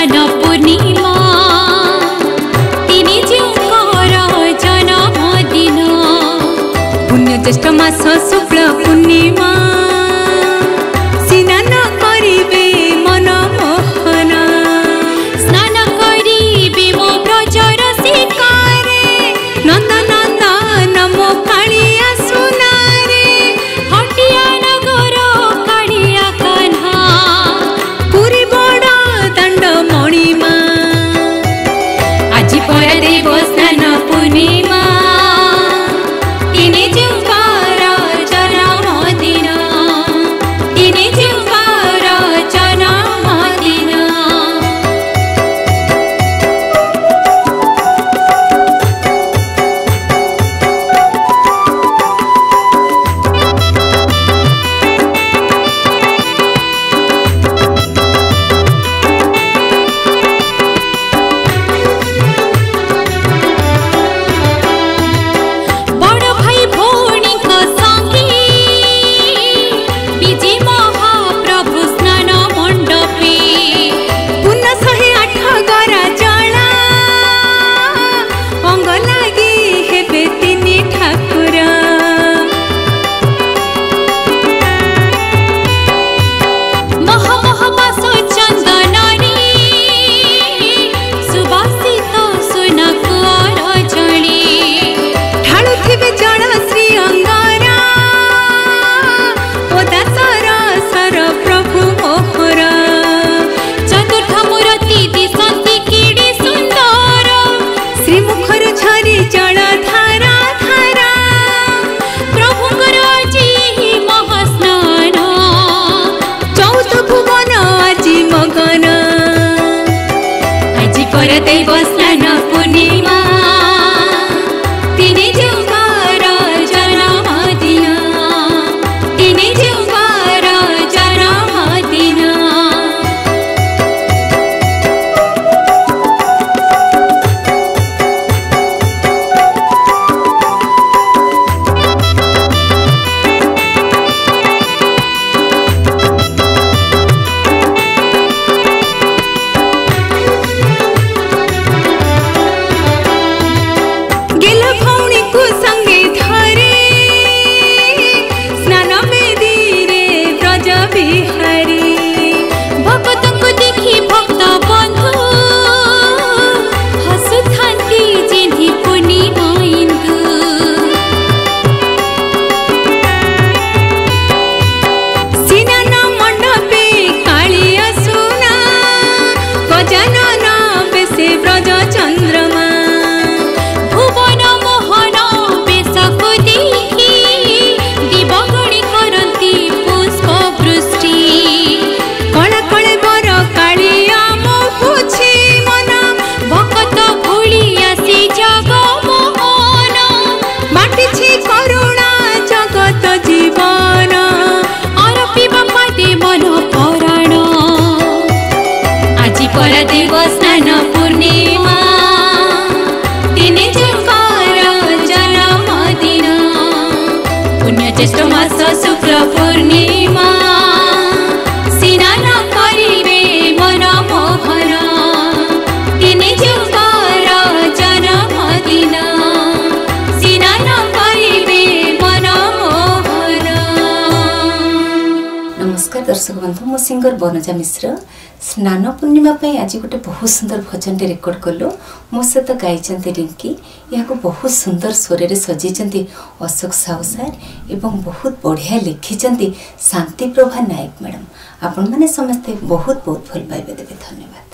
स्नान पूर्णिमा तिनी जीउकर जन्म दिन पुण्य ज्येष्ठ मास शुक्ल पूर्णिमा स्नान करिबे मन मोहन स्नान करिबे मो ब्रजर शिकारे नंद नंदन मो कालिया सुनारे हटिया नगर कालिया कान्हा पुरी बड़ दंड मणिमा आज पर देव स्नान पूर्णिमा तिनी जीउकर जन्म दिन तिनी जीउकर जन्म दिन बड़ भाई भौणी को संगी विजय महाप्रभु स्नान मंडपे पुनः 108 गरा जला अंग लागी हेबे तिनी ठाकुर मह मह बास चंदनरी सुबासित सुना कुआर जड़ी ढालुथिबे जल श्री अंगारा ओदा सर प्रभु मोहर चतुर्थ मूर्ति दिशंति किड़ी सुंदर श्रीमुखर झरी जल धारा धारा प्रभुଙ୍କର ଆଜି ମହାସ୍ନାନ ଚଉଦ ଭୁବନ ଆଜି ମଗନ ଆଜି पर देव स्नान पूर्णिमा तिनी जीउकर जन्म दिन तिनी जीउकर जन्म दिन गेल भौणी को संगे धरे स्नान बेदी रे ब्रज बिहारी भक्त को देखी भक्त बंधु हसुथांती जिन्हि पूर्णिमा इंदु स्नान मंडपे कालिया सुना गजानन बेसे ब्रज चंद्रमा भुवन मोहन बेशक देखी दिवगणी करती पुष्प वृष्टि कला कले बर कालिया मोहुछि मन भक्त भूली आसी जग मोहन बाटिछि करुणा जगत जीवन अरपिबा पादे मन पराण आज पर देव स्नान पूर्णिमा तिनी जीउकर जन्म दिन पुण्य ज्येष्ठ मास शुक्ल पूर्णिमा स्नान करिबे मन मोहन तिनी जीउकर जन्म दिन स्नान करिबे मन मोहन। नमस्कार दर्शक बंधु मो सिंगर बनजा मिश्र स्नान पूर्णिमा पे आज गोटे बहुत सुंदर भजन रेकर्ड कलु मो सहित गाई रिंकी यहाँ बहुत सुंदर स्वर रे सजाई अशोक साहू सार एवं बहुत बढ़िया लिखी शांति प्रभा नायक मैडम आपण मैंने समस्ते बहुत बहुत भल पाइबे देवे धन्यवाद।